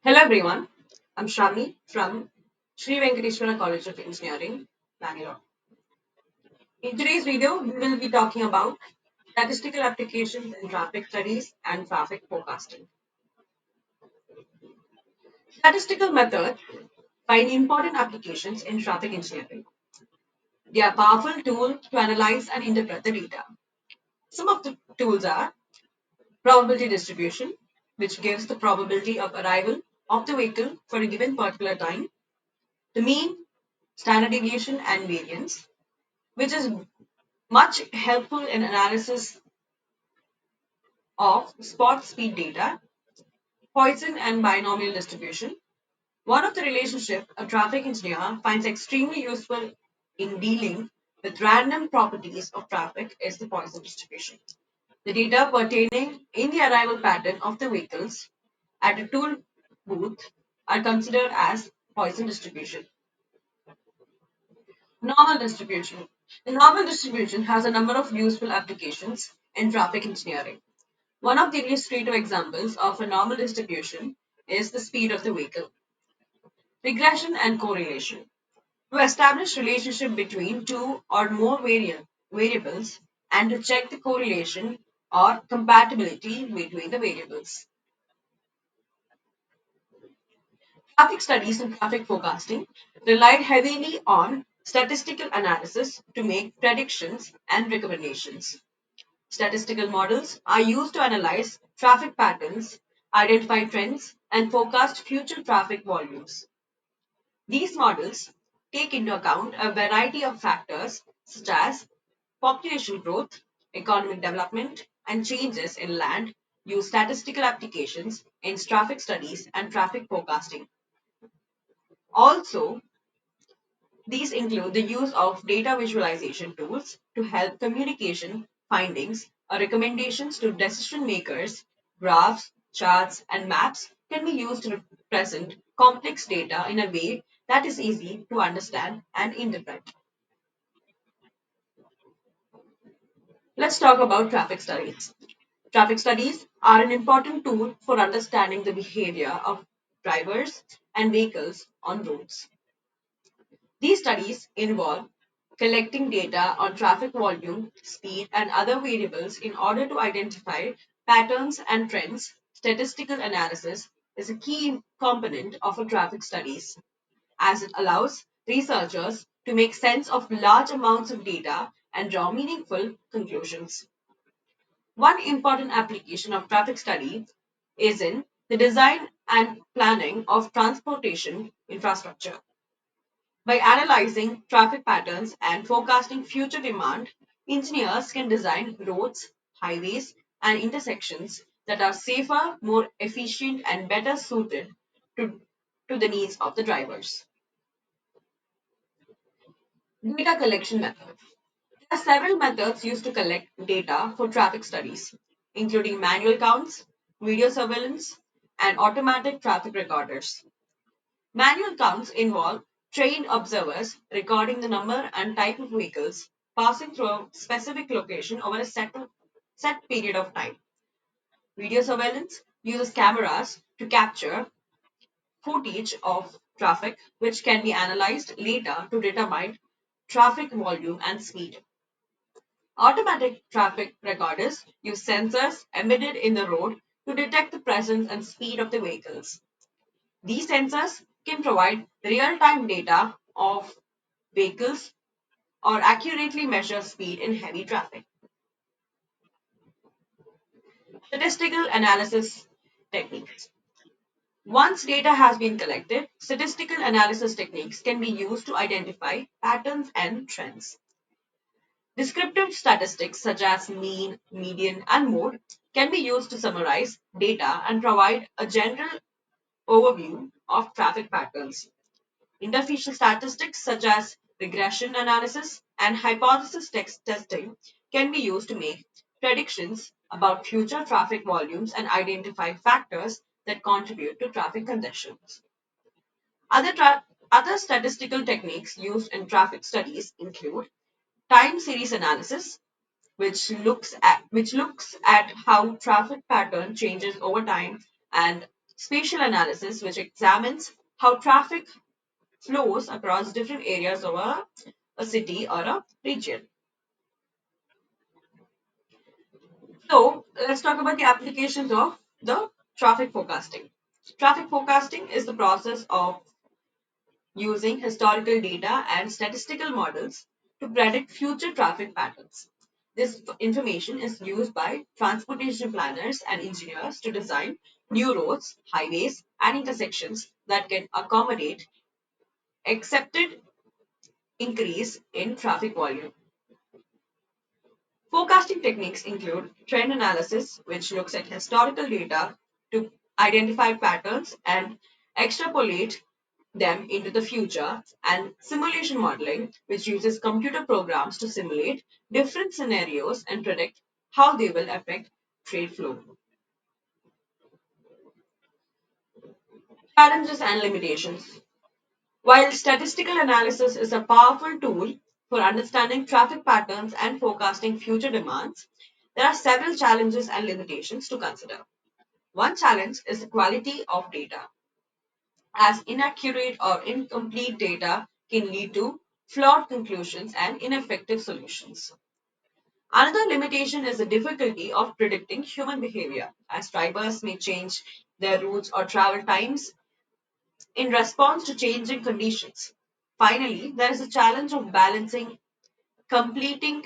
Hello everyone, I'm Shravani from Sri Venkateswara College of Engineering, Bangalore. In today's video, we will be talking about statistical applications in traffic studies and traffic forecasting. Statistical methods find important applications in traffic engineering. They are powerful tools to analyze and interpret the data. Some of the tools are probability distribution, which gives the probability of arrival of the vehicle for a given particular time, the mean, standard deviation, and variance, which is much helpful in analysis of spot speed data, Poisson and binomial distribution. One of the relationship a traffic engineer finds extremely useful in dealing with random properties of traffic is the Poisson distribution. The data pertaining in the arrival pattern of the vehicles at a toll booth are considered as Poisson distribution. Normal distribution. The normal distribution has a number of useful applications in traffic engineering. One of the illustrative examples of a normal distribution is the speed of the vehicle. Regression and correlation. To establish relationship between two or more variables and to check the correlation or compatibility between the variables. Traffic studies and traffic forecasting relied heavily on statistical analysis to make predictions and recommendations. Statistical models are used to analyze traffic patterns, identify trends, and forecast future traffic volumes. These models take into account a variety of factors such as population growth, economic development, and changes in land use statistical applications in traffic studies and traffic forecasting. Also, these include the use of data visualization tools to help communication findings or recommendations to decision makers. Graphs, charts, and maps can be used to represent complex data in a way that is easy to understand and interpret. Let's talk about traffic studies. Traffic studies are an important tool for understanding the behavior of drivers and vehicles on roads. These studies involve collecting data on traffic volume, speed, and other variables in order to identify patterns and trends. Statistical analysis is a key component of a traffic studies as it allows researchers to make sense of large amounts of data and draw meaningful conclusions. One important application of traffic study is in the design and planning of transportation infrastructure. By analyzing traffic patterns and forecasting future demand, engineers can design roads, highways, and intersections that are safer, more efficient, and better suited to, to the needs of the drivers. Data collection methods. There are several methods used to collect data for traffic studies, including manual counts, video surveillance, and automatic traffic recorders. Manual counts involve trained observers recording the number and type of vehicles passing through a specific location over a set period of time. Video surveillance uses cameras to capture footage of traffic, which can be analyzed later to determine traffic volume and speed. Automatic traffic recorders use sensors embedded in the road to detect the presence and speed of the vehicles. These sensors can provide real time data of vehicles or accurately measure speed in heavy traffic. Statistical analysis techniques. Once data has been collected, statistical analysis techniques can be used to identify patterns and trends. Descriptive statistics such as mean, median, and mode can be used to summarize data and provide a general overview of traffic patterns. Interfacial statistics such as regression analysis and hypothesis testing can be used to make predictions about future traffic volumes and identify factors that contribute to traffic congestions. Other statistical techniques used in traffic studies include time series analysis, which looks at how traffic pattern changes over time and Spatial analysis, which examines how traffic flows across different areas of a city or a region. So let's talk about the applications of the traffic forecasting. Traffic forecasting is the process of using historical data and statistical models to predict future traffic patterns. This information is used by transportation planners and engineers to design new roads, highways, and intersections that can accommodate accepted increase in traffic volume. Forecasting techniques include trend analysis, which looks at historical data to identify patterns and extrapolate them into the future, and simulation modeling, which uses computer programs to simulate different scenarios and predict how they will affect trade flow. Challenges and limitations. While statistical analysis is a powerful tool for understanding traffic patterns and forecasting future demands, there are several challenges and limitations to consider. One challenge is the quality of data, as inaccurate or incomplete data can lead to flawed conclusions and ineffective solutions. Another limitation is the difficulty of predicting human behavior, as drivers may change their routes or travel times in response to changing conditions. Finally, there is a challenge of balancing completing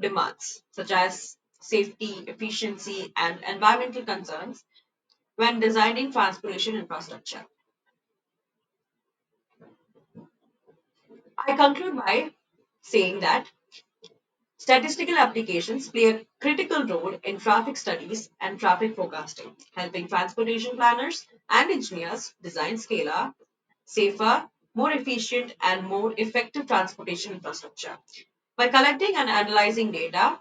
demands, such as safety, efficiency, and environmental concerns when designing transportation infrastructure. I conclude by saying that statistical applications play a critical role in traffic studies and traffic forecasting, helping transportation planners and engineers design scalar, safer, more efficient, and more effective transportation infrastructure. By collecting and analyzing data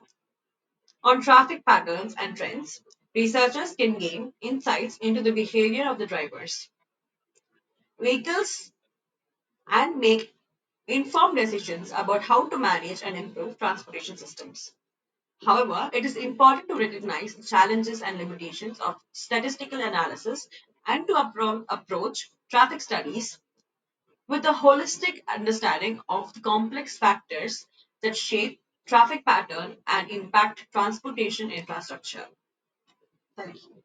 on traffic patterns and trends, researchers can gain insights into the behavior of the drivers, vehicles, and make informed decisions about how to manage and improve transportation systems. However, it is important to recognize the challenges and limitations of statistical analysis and to approach traffic studies with a holistic understanding of the complex factors that shape traffic pattern and impact transportation infrastructure. Thank you.